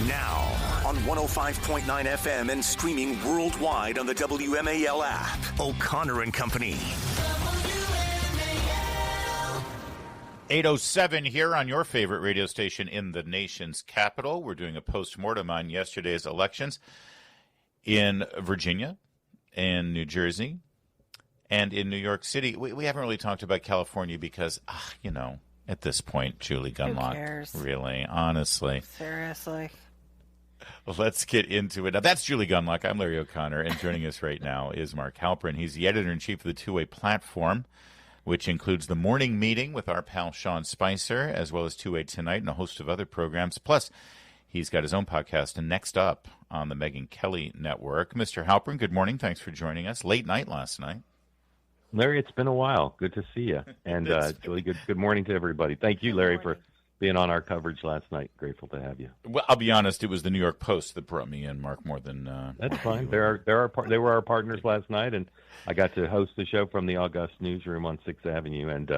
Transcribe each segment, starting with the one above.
Now, on 105.9 FM and streaming worldwide on the WMAL app. O'Connor and Company. WMAL. 8:07 here on your favorite radio station in the nation's capital. We're doing a post-mortem on yesterday's elections in Virginia and New Jersey and in New York City. We haven't really talked about California because, at this point, Julie Gunlock. Who cares? Really, honestly. Seriously. Let's get into it. Now, that's Julie Gunlock. I'm Larry O'Connor, and joining us right now is Mark Halperin. He's the editor-in-chief of the Two-Way Platform, which includes the morning meeting with our pal Sean Spicer, as well as Two-Way Tonight and a host of other programs. Plus, he's got his own podcast, and Next Up on the Megyn Kelly Network. Mr. Halperin, good morning. Thanks for joining us. Late night last night. Larry, it's been a while. Good to see you. And Julie, good morning to everybody. Thank you, Larry, for being on our coverage last night. Grateful to have you. Well, I'll be honest, it was the New York Post that brought me in, Mark, more than... That's fine. They were our partners last night, and I got to host the show from the August newsroom on 6th Avenue, and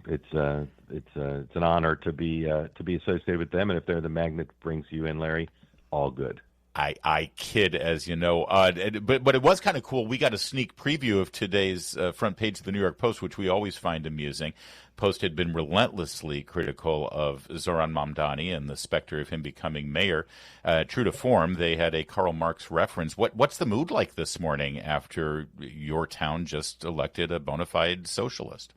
it's an honor to be associated with them, and if they're the magnet that brings you in, Larry, all good. I kid, as you know, but it was kind of cool. We got a sneak preview of today's front page of the New York Post, which we always find amusing. Post had been relentlessly critical of Zoran Mamdani and the specter of him becoming mayor. True to form, they had a Karl Marx reference. What's the mood like this morning after your town just elected a bona fide socialist?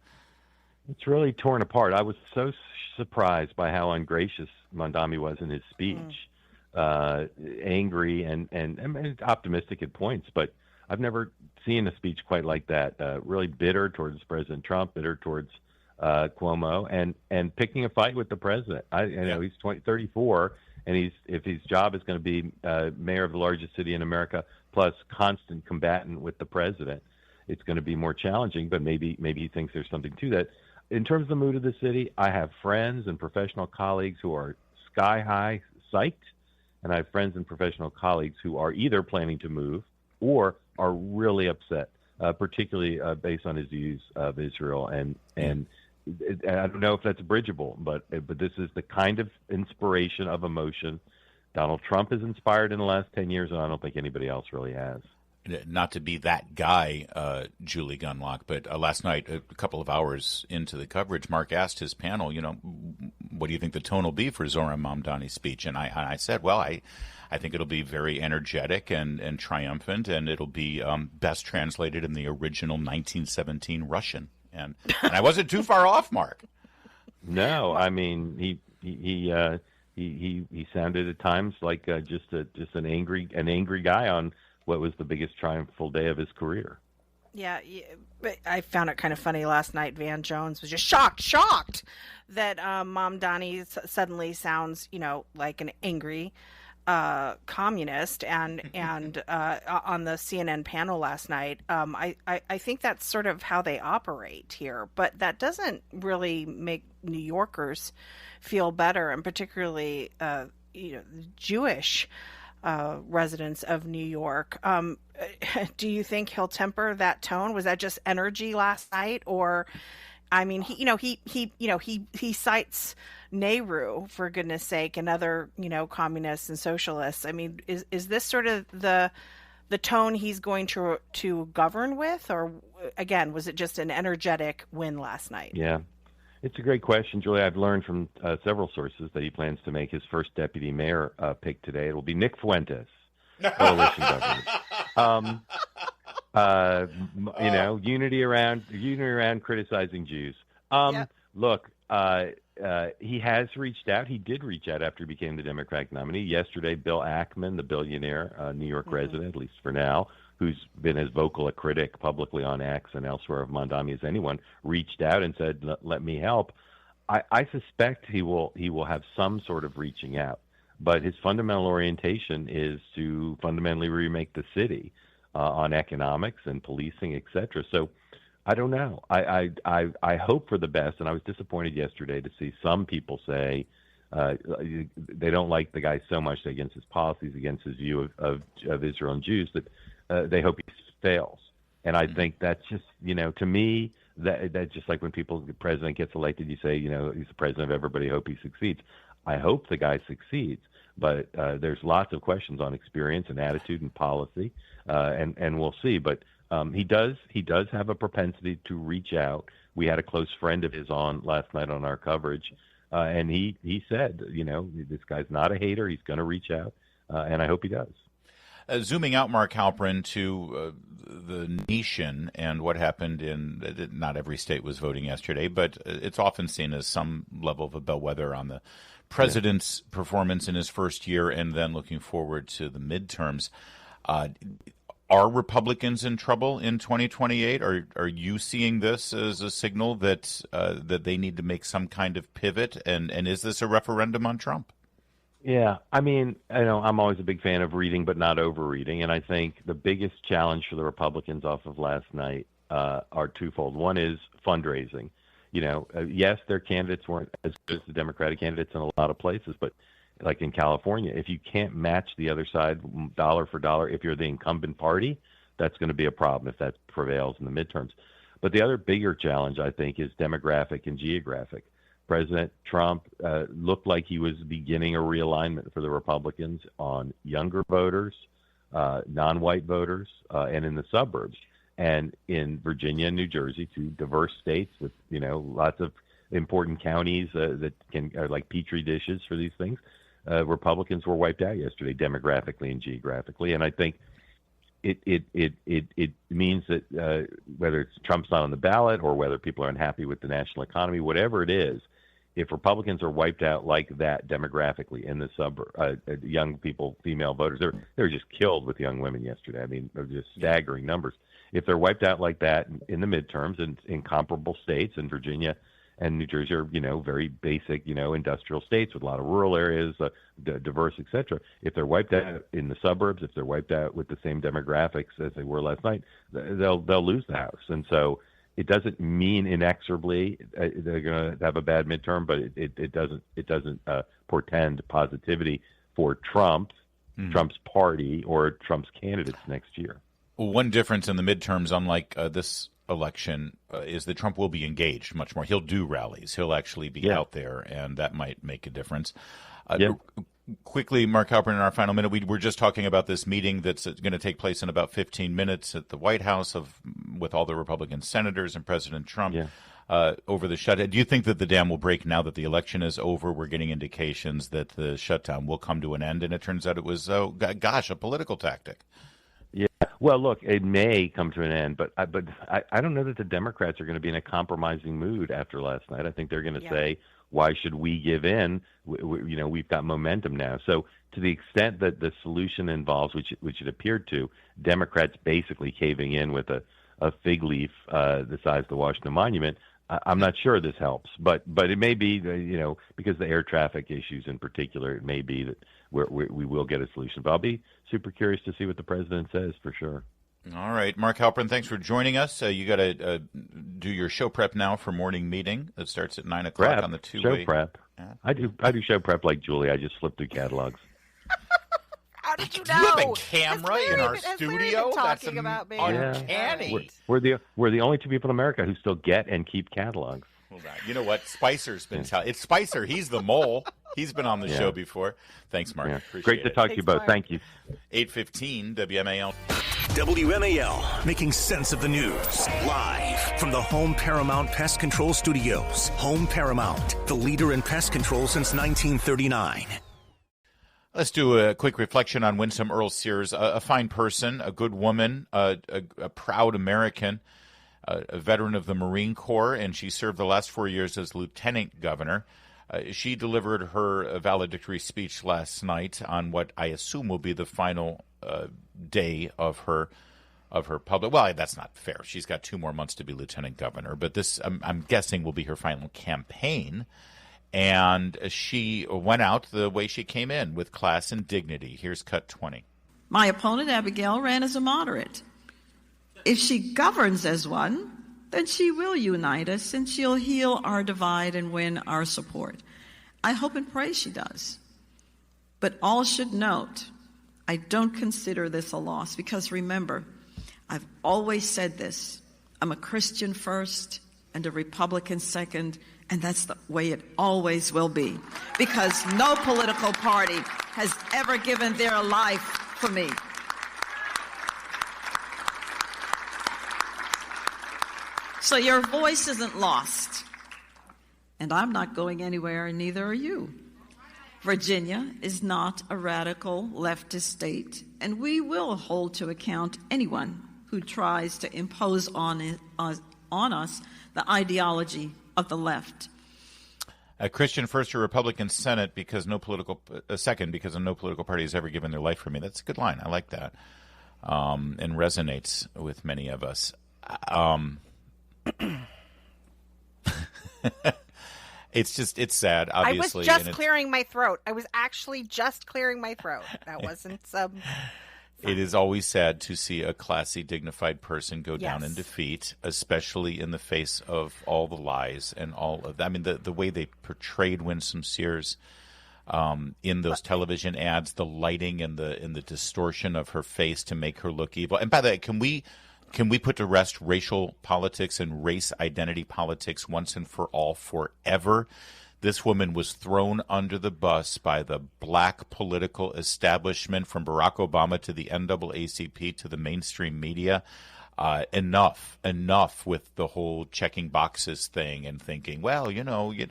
It's really torn apart. I was so surprised by how ungracious Mamdani was in his speech. Angry and optimistic at points, but I've never seen a speech quite like that. Really bitter towards President Trump, bitter towards Cuomo, and picking a fight with the president. He's 34, and if his job is going to be mayor of the largest city in America, plus constant combatant with the president, it's going to be more challenging. But maybe he thinks there's something to that. In terms of the mood of the city, I have friends and professional colleagues who are sky high psyched. And I have friends and professional colleagues who are either planning to move or are really upset, particularly based on his views of Israel. And I don't know if that's bridgeable, but this is the kind of inspiration of emotion Donald Trump has inspired in the last 10 years, and I don't think anybody else really has. Not to be that guy, Julie Gunlock, but last night, a couple of hours into the coverage, Mark asked his panel, what do you think the tone will be for Zoran Mamdani's speech? And I said, well, I think it'll be very energetic and triumphant, and it'll be best translated in the original 1917 Russian. And I wasn't too far off, Mark. No, I mean, he sounded at times like just an angry guy on what was the biggest triumphal day of his career. Yeah, but I found it kind of funny last night. Van Jones was just shocked that Mamdani suddenly sounds, like an angry communist. And on the CNN panel last night, I think that's sort of how they operate here. But that doesn't really make New Yorkers feel better, and particularly Jewish residents of New York. Do you think he'll temper that tone? Was that just energy last night, or, I mean, he cites Nehru, for goodness sake, and other communists and socialists. I mean, is this sort of the tone he's going to govern with, or again, was it just an energetic win last night? Yeah. It's a great question, Julie. I've learned from several sources that he plans to make his first deputy mayor pick today. It will be Nick Fuentes, coalition government. Unity around criticizing Jews. Look, he has reached out. He did reach out after he became the Democratic nominee. Yesterday, Bill Ackman, the billionaire New York resident, at least for now, who's been as vocal a critic publicly on X and elsewhere of Mamdani as anyone, reached out and said, let me help. I suspect he will have some sort of reaching out, but his fundamental orientation is to fundamentally remake the city on economics and policing, et cetera. So I don't know. I hope for the best, and I was disappointed yesterday to see some people say they don't like the guy so much against his policies, against his view of Israel and Jews, that they hope he fails. And I think that's just, to me, that's just like when the president gets elected, you say, he's the president of everybody, hope he succeeds. I hope the guy succeeds. But there's lots of questions on experience and attitude and policy, and we'll see. But he does have a propensity to reach out. We had a close friend of his on last night on our coverage, and he said, this guy's not a hater. He's going to reach out, and I hope he does. Zooming out, Mark Halperin, to the nation and what happened in not every state was voting yesterday, but it's often seen as some level of a bellwether on the president's performance in his first year and then looking forward to the midterms. Are Republicans in trouble in 2028? Are you seeing this as a signal that they need to make some kind of pivot? And is this a referendum on Trump? Yeah, I mean, I'm always a big fan of reading, but not overreading. And I think the biggest challenge for the Republicans off of last night are twofold. One is fundraising. Yes, their candidates weren't as good as the Democratic candidates in a lot of places, but like in California, if you can't match the other side dollar for dollar, if you're the incumbent party, that's going to be a problem if that prevails in the midterms. But the other bigger challenge, I think, is demographic and geographic. President Trump looked like he was beginning a realignment for the Republicans on younger voters, non-white voters, and in the suburbs. And in Virginia and New Jersey, two diverse states with, lots of important counties that are like petri dishes for these things, Republicans were wiped out yesterday, demographically and geographically. And I think it means that whether it's Trump's not on the ballot or whether people are unhappy with the national economy, whatever it is, if Republicans are wiped out like that demographically in the young people, female voters, they were just killed with young women yesterday. I mean, they're just staggering numbers. If they're wiped out like that in the midterms in comparable states, and Virginia and New Jersey are, very basic, industrial states with a lot of rural areas, diverse, et cetera. If they're wiped out in the suburbs, if they're wiped out with the same demographics as they were last night, they'll lose the House. And so it doesn't mean inexorably they're going to have a bad midterm, but it doesn't portend positivity for Trump's party or Trump's candidates next year. One difference in the midterms, unlike this election, is that Trump will be engaged much more. He'll do rallies. He'll actually be out there, and that might make a difference. Quickly, Mark Halperin, in our final minute, we were just talking about this meeting that's going to take place in about 15 minutes at the White House with all the Republican senators and President Trump over the shutdown. Do you think that the dam will break now that the election is over? We're getting indications that the shutdown will come to an end, and it turns out it was, a political tactic. Yeah. Well, look, it may come to an end, but I don't know that the Democrats are going to be in a compromising mood after last night. I think they're going to say, why should we give in? We've got momentum now. So to the extent that the solution involves, which it appeared to, Democrats basically caving in with a fig leaf the size of the Washington Monument, I'm not sure this helps. But it may be, because the air traffic issues in particular, it may be that we will get a solution. But I'll be super curious to see what the president says for sure. All right. Mark Halperin, thanks for joining us. You got to do your show prep now for morning meeting that starts at 9 o'clock on the two-way. Show prep. Yeah. I do show prep like Julie. I just flip through catalogs. How did you know? You have a camera in our studio? That's uncanny. We're the only two people in America who still get and keep catalogs. You know what? Spicer's been telling. It's Spicer. He's the mole. He's been on the show before. Thanks, Mark. Yeah. Great to talk to you both. Mark. Thank you. 8:15 WMAL. WMAL, making sense of the news. Live from the Home Paramount Pest Control Studios. Home Paramount, the leader in pest control since 1939. Let's do a quick reflection on Winsome Earl Sears, a fine person, a good woman, a proud American, a veteran of the Marine Corps, and she served the last 4 years as lieutenant governor. She delivered her valedictory speech last night on what I assume will be the final day of her public. Well, that's not fair. She's got 2 more months to be lieutenant governor, but this, I'm guessing, will be her final campaign. And she went out the way she came in, with class and dignity. Here's cut 20. My opponent, Abigail, ran as a moderate. If she governs as one, then she will unite us and she'll heal our divide and win our support. I hope and pray she does. But all should note, I don't consider this a loss because remember, I've always said this. I'm a Christian first and a Republican second And that's the way it always will be, because no political party has ever given their life for me. So your voice isn't lost. And I'm not going anywhere, and neither are you. Virginia is not a radical leftist state, and we will hold to account anyone who tries to impose on us the ideology of the left. A Christian first, a Republican Senate, because no political second, because no political party has ever given their life for me. That's a good line. I like that, and resonates with many of us. It's sad, obviously. I was just clearing my throat. I was actually just clearing my throat. That wasn't some... It is always sad to see a classy, dignified person go down Yes. in defeat, especially in the face of all the lies and all of that. I mean, the way they portrayed Winsome Sears in those television ads, the lighting and the distortion of her face to make her look evil. And by the way, can we put to rest racial politics and race identity politics once and for all, forever? This woman was thrown under the bus by the black political establishment, from Barack Obama to the NAACP to the mainstream media. Enough with the whole checking boxes thing and thinking, well, you need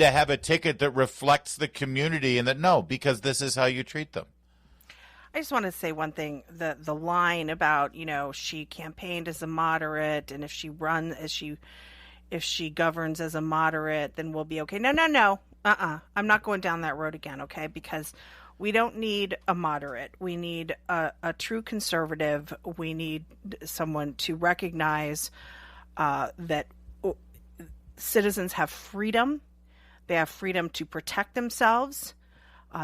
to have a ticket that reflects the community, and that no, because this is how you treat them. I just want to say one thing. The line about, she campaigned as a moderate, and if she governs as a moderate, then we'll be okay. No. I'm not going down that road again, okay? Because we don't need a moderate. We need a true conservative. We need someone to recognize that citizens have freedom. They have freedom to protect themselves.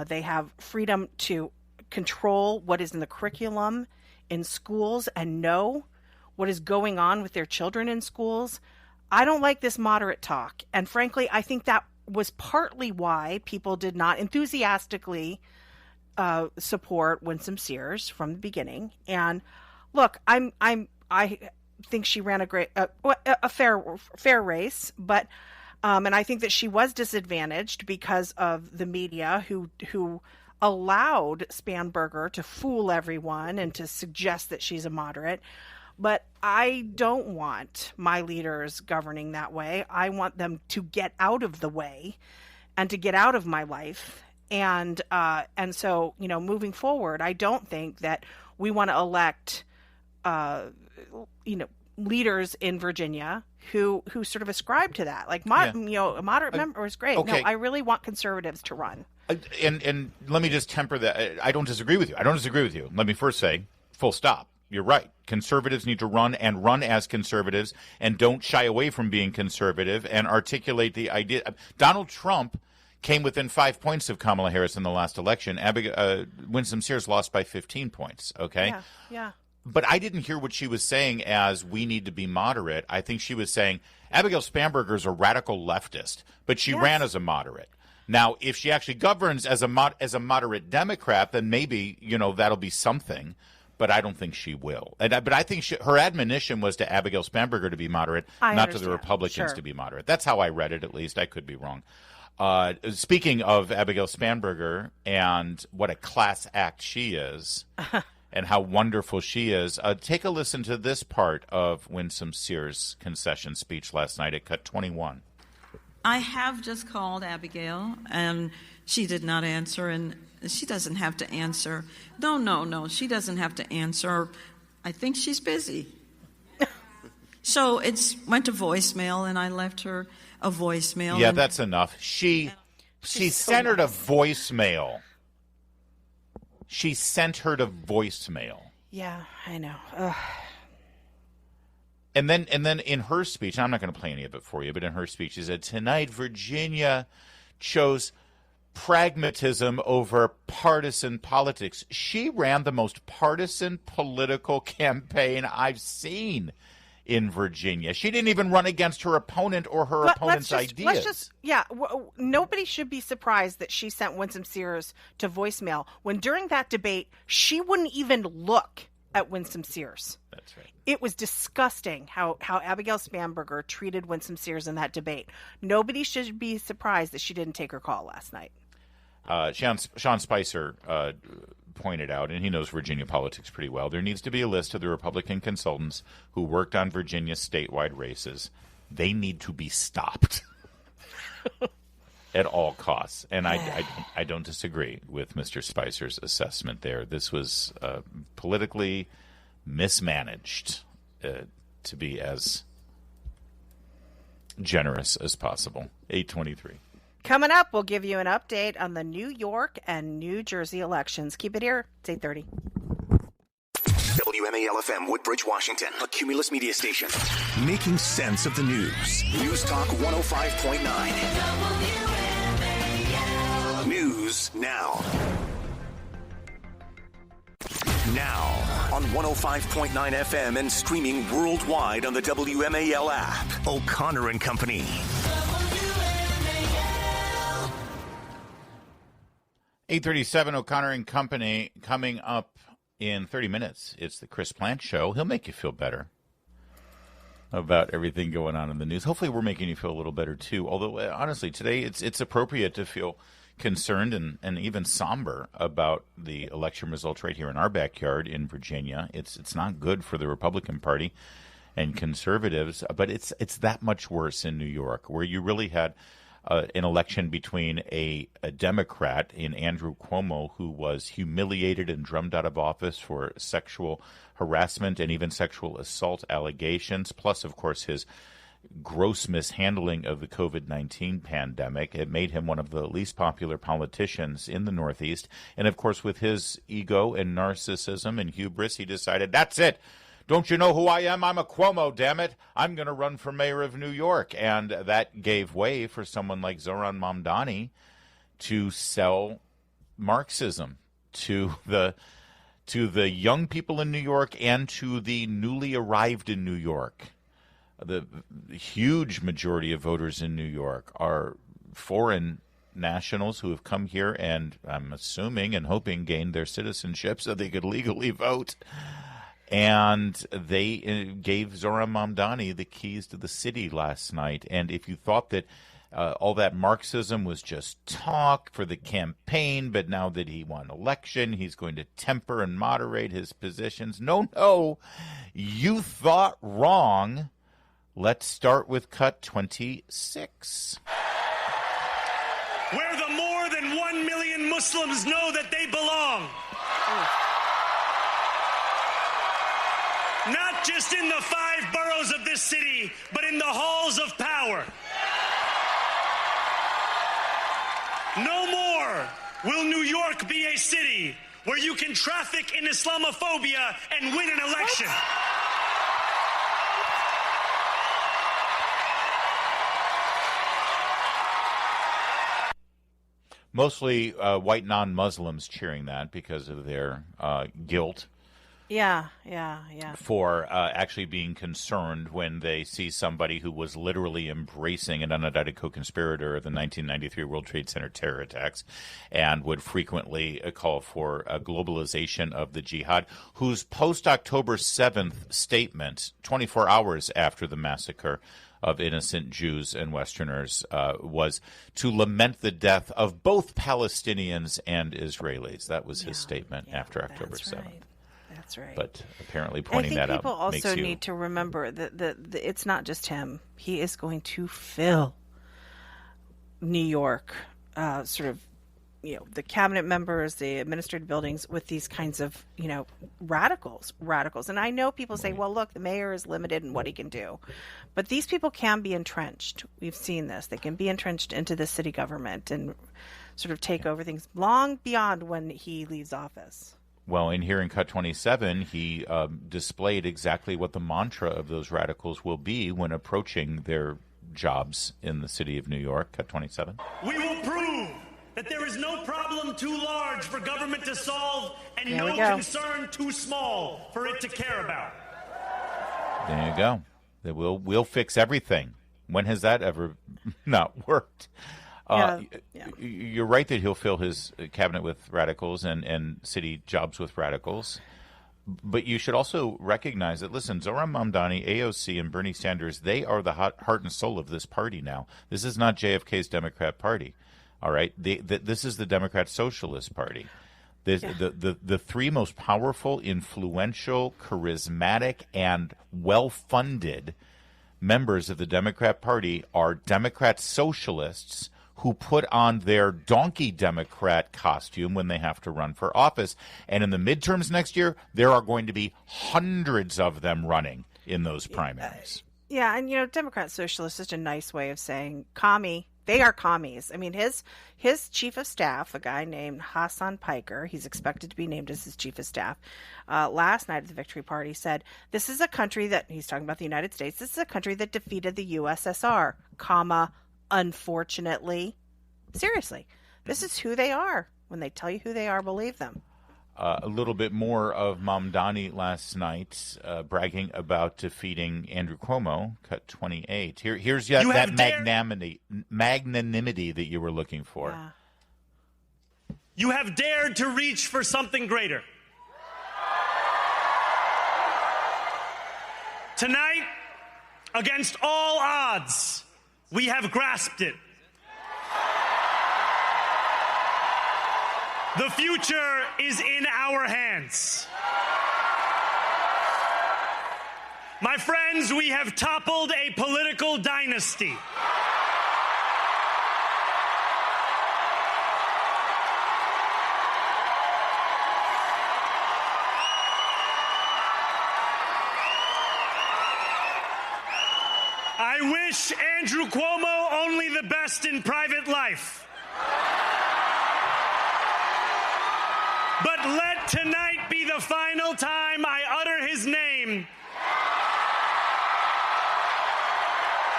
They have freedom to control what is in the curriculum in schools and know what is going on with their children in schools. I don't like this moderate talk. And frankly, I think that was partly why people did not enthusiastically support Winsome Sears from the beginning. And look, I think she ran a fair race, but and I think that she was disadvantaged because of the media who allowed Spanberger to fool everyone and to suggest that she's a moderate. But I don't want my leaders governing that way. I want them to get out of the way and to get out of my life. And so, moving forward, I don't think that we want to elect, leaders in Virginia who sort of ascribe to that. Like, a moderate member is great. Okay. No, I really want conservatives to run. And let me just temper that. I don't disagree with you. Let me first say, full stop. You're right. Conservatives need to run as conservatives, and don't shy away from being conservative, and articulate the idea. Donald Trump came within 5 points of Kamala Harris in the last election. Winsome Sears lost by 15 points. Okay. Yeah. But I didn't hear what she was saying as we need to be moderate. I think she was saying Abigail Spanberger is a radical leftist, but she ran as a moderate. Now, if she actually governs as a moderate Democrat, then maybe, that'll be something. But I don't think she will. But I think her admonition was to Abigail Spanberger to be moderate, not to the Republicans to be moderate. That's how I read it, at least. I could be wrong. Speaking of Abigail Spanberger and what a class act she is and how wonderful she is, take a listen to this part of Winsome Sears' concession speech last night at Cut 21. I have just called Abigail, and she did not answer, and she doesn't have to answer. No, she doesn't have to answer. I think she's busy. So it went to voicemail, and I left her a voicemail. Yeah, that's enough. She sent her to voicemail. She sent her to voicemail. Yeah, I know. Ugh. And then in her speech, and I'm not going to play any of it for you, but in her speech, she said, tonight Virginia chose pragmatism over partisan politics. She ran the most partisan political campaign I've seen in Virginia. She didn't even run against her opponent or her opponent's ideas. Nobody should be surprised that she sent Winsome Sears to voicemail when during that debate, she wouldn't even look at Winsome Sears. That's right. It was disgusting how Abigail Spanberger treated Winsome Sears in that debate. Nobody should be surprised that she didn't take her call last night. Sean Spicer pointed out, and he knows Virginia politics pretty well, there needs to be a list of the Republican consultants who worked on Virginia's statewide races. They need to be stopped at all costs. And I don't disagree with Mr. Spicer's assessment there. This was politically mismanaged, to be as generous as possible. 8:23. Coming up, we'll give you an update on the New York and New Jersey elections. Keep it here. It's 8:30. WMAL-FM, Woodbridge, Washington, a Cumulus media station. Making sense of the news. News Talk 105.9. WMAL. News now. Now on 105.9 FM and streaming worldwide on the WMAL app. O'Connor and Company. 8:37, O'Connor and Company coming up in 30 minutes. It's the Chris Plant Show. He'll make you feel better about everything going on in the news. Hopefully we're making you feel a little better, too. Although, honestly, today it's appropriate to feel concerned and even somber about the election results right here in our backyard in Virginia. It's not good for the Republican Party and conservatives, but it's that much worse in New York, where you really had an election between a Democrat in Andrew Cuomo, who was humiliated and drummed out of office for sexual harassment and even sexual assault allegations, plus, of course, his gross mishandling of the COVID-19 pandemic. It made him one of the least popular politicians in the Northeast. And, of course, with his ego and narcissism and hubris, he decided, that's it. Don't you know who I am? I'm a Cuomo, damn it. I'm going to run for mayor of New York. And that gave way for someone like Zohran Mamdani to sell Marxism to the young people in New York and to the newly arrived in New York. The huge majority of voters in New York are foreign nationals who have come here and, I'm assuming and hoping, gained their citizenship so they could legally vote. And they gave Zohran Mamdani the keys to the city last night. And if you thought that all that Marxism was just talk for the campaign, but now that he won election, he's going to temper and moderate his positions. No, you thought wrong. Let's start with cut 26. Where the more than 1 million Muslims know that they belong. Not just in the 5 boroughs of this city, but in the halls of power. No more will New York be a city where you can traffic in Islamophobia and win an election. Mostly white non-Muslims cheering that because of their guilt. Yeah. For actually being concerned when they see somebody who was literally embracing an unindicted co-conspirator of the 1993 World Trade Center terror attacks and would frequently call for a globalization of the jihad, whose post-October 7th statement, 24 hours after the massacre of innocent Jews and Westerners, was to lament the death of both Palestinians and Israelis. That was his statement after October 7th. Right. That's right. But apparently pointing that out people also need to remember that it's not just him. He is going to fill New York, the cabinet members, the administrative buildings with these kinds of, radicals. And I know people say, well, look, the mayor is limited in what he can do. But these people can be entrenched. We've seen this. They can be entrenched into the city government and sort of take over things long beyond when he leaves office. Well, in here in Cut 27, he displayed exactly what the mantra of those radicals will be when approaching their jobs in the city of New York. Cut 27. We will prove that there is no problem too large for government to solve and no concern too small for it to care about. There you go. We'll fix everything. When has that ever not worked? You're right that he'll fill his cabinet with radicals and city jobs with radicals. But you should also recognize that, listen, Zohran Mamdani, AOC, and Bernie Sanders, they are the heart and soul of this party now. This is not JFK's Democrat Party, all right? This is the Democrat Socialist Party. The three most powerful, influential, charismatic, and well-funded members of the Democrat Party are Democrat Socialists who put on their donkey Democrat costume when they have to run for office. And in the midterms next year, there are going to be hundreds of them running in those primaries. Yeah, and Democrat Socialist is just a nice way of saying commie. They are commies. I mean, his chief of staff, a guy named Hassan Piker, he's expected to be named as his chief of staff, last night at the Victory Party said, this is a country that, he's talking about the United States, this is a country that defeated the USSR, unfortunately. Seriously, this is who they are. When they tell you who they are, believe them. A little bit more of Mamdani last night, bragging about defeating Andrew Cuomo, cut 28. Here's that magnanimity that you were looking for. Yeah. You have dared to reach for something greater. Tonight, against all odds, we have grasped it. The future is in our hands. My friends, we have toppled a political dynasty. I wish Andrew Cuomo only the best in private life. But let tonight be the final time I utter his name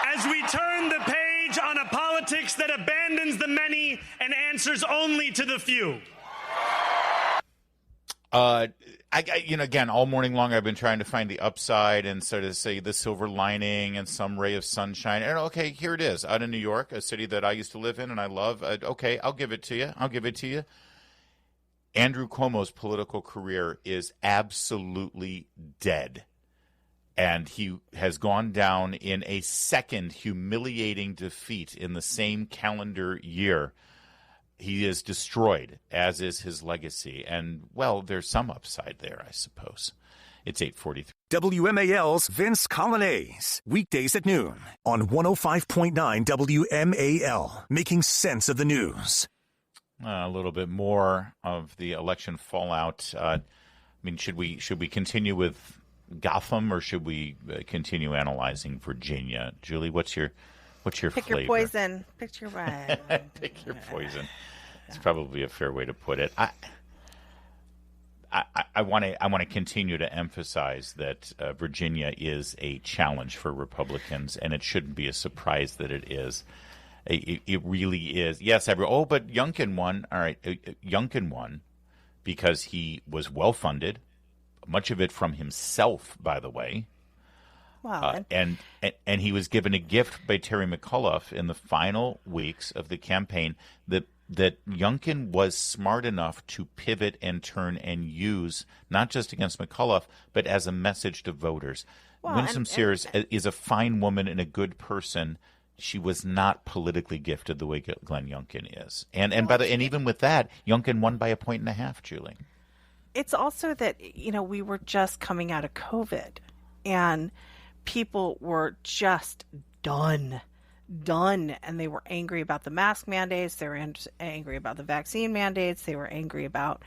as we turn the page on a politics that abandons the many and answers only to the few. Again, all morning long I've been trying to find the upside and sort of say the silver lining and some ray of sunshine. And okay, here it is, out in New York, a city that I used to live in and I love. Okay, I'll give it to you. Andrew Cuomo's political career is absolutely dead. And he has gone down in a second humiliating defeat in the same calendar year. He is destroyed, as is his legacy. And, well, there's some upside there, I suppose. It's 8:43. WMAL's Vince Colonnese, weekdays at noon on 105.9 WMAL, making sense of the news. A little bit more of the election fallout. Should we continue with Gotham or should we continue analyzing Virginia? Julie, what's your Pick flavor? your poison. Pick your Pick your poison. It's probably a fair way to put it. I want to continue to emphasize that Virginia is a challenge for Republicans, and it shouldn't be a surprise that it is. It really is. Yes, but Youngkin won. All right, Youngkin won because he was well-funded, much of it from himself, by the way. Wow. And he was given a gift by Terry McAuliffe in the final weeks of the campaign that Youngkin was smart enough to pivot and turn and use, not just against McAuliffe, but as a message to voters. Well, Winsome Sears is a fine woman and a good person. She was not politically gifted the way Glenn Youngkin is. And even with that, Youngkin won by 1.5 points, Julie. It's also that, we were just coming out of COVID and people were just done. And they were angry about the mask mandates. They were angry about the vaccine mandates. They were angry about,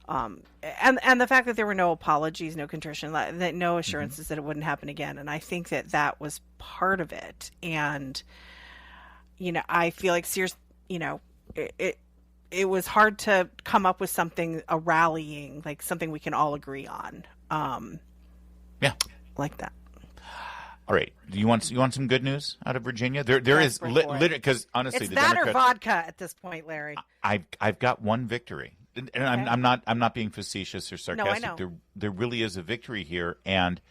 and the fact that there were no apologies, no contrition, no assurances that it wouldn't happen again. And I think that was part of it. And, I feel like Sears, it was hard to come up with something, a rallying, like something we can all agree on. Yeah. Like that. All right. Do you want some good news out of Virginia? There is because honestly, it's the that Democrats, or vodka at this point, Larry. I've got one victory, and Okay. I'm not being facetious or sarcastic. No, I know. There really is a victory here, and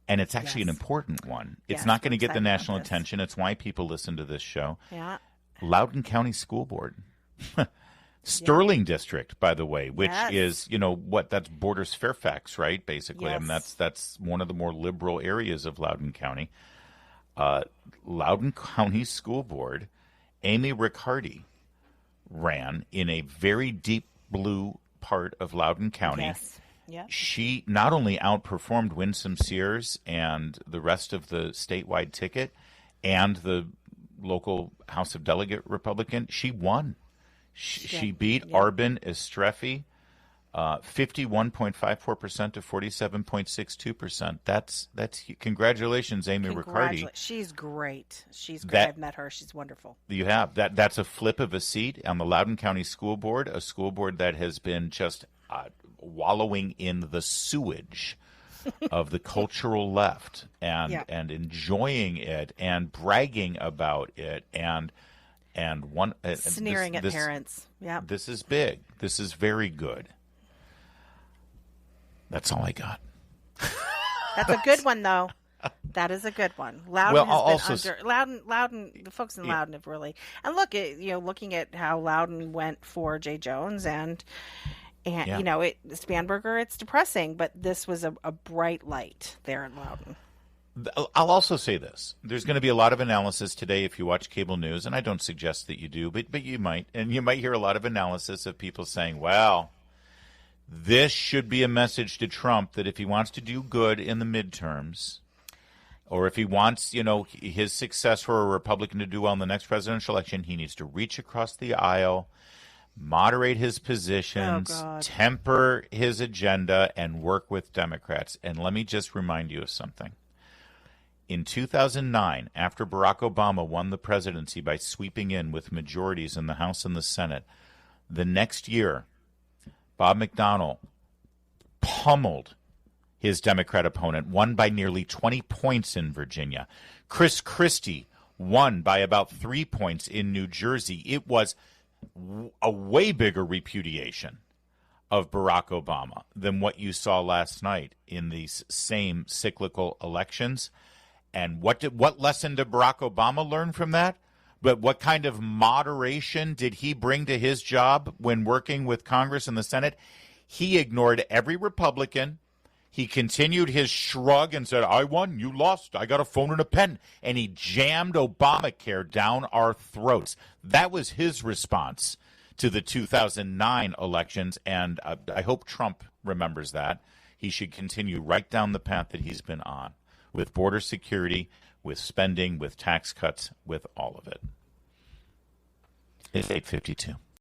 it's actually an important one. It's Yes, not going to we're get the excited about national this. attention. It's why people listen to this show. Yeah. Loudoun County School Board. Sterling District, by the way, which Yes. is, that's borders Fairfax, right? Basically. I mean, Yes. that's one of the more liberal areas of Loudoun County. Loudoun County School Board, Amy Riccardi ran in a very deep blue part of Loudoun County. Yes. Yeah. She not only outperformed Winsome Sears and the rest of the statewide ticket and the local House of Delegate Republican, she won. She beat Arbin Estrefi 51.54% to 47.62%. That's congratulations, Amy Riccardi. She's great. She's great. I've met her. She's wonderful. You have that's a flip of a seat on the Loudoun County School Board, a school board that has been just wallowing in the sewage of the cultural left and enjoying it and bragging about it and sneering at parents. Yeah. This is big. This is very good. That's all I got. That's a good one, though. That is a good one. Loudoun has been under Loudoun. The folks in Loudoun have really, and look at looking at how Loudoun went for Jay Jones and Spanberger. It's depressing, but this was a bright light there in Loudoun. I'll also say this. There's going to be a lot of analysis today if you watch cable news, and I don't suggest that you do, but you might. And you might hear a lot of analysis of people saying, well, this should be a message to Trump that if he wants to do good in the midterms, or if he wants, his successor or a Republican to do well in the next presidential election, he needs to reach across the aisle, moderate his positions, temper his agenda, and work with Democrats. And let me just remind you of something. In 2009, after Barack Obama won the presidency by sweeping in with majorities in the House and the Senate, the next year, Bob McDonnell pummeled his Democrat opponent, won by nearly 20 points in Virginia. Chris Christie won by about 3 points in New Jersey. It was a way bigger repudiation of Barack Obama than what you saw last night in these same cyclical elections. And what lesson did Barack Obama learn from that? But what kind of moderation did he bring to his job when working with Congress and the Senate? He ignored every Republican. He continued his shrug and said, I won, you lost, I got a phone and a pen. And he jammed Obamacare down our throats. That was his response to the 2009 elections, and I hope Trump remembers that. He should continue right down the path that he's been on, with border security, with spending, with tax cuts, with all of it. It's 8:52.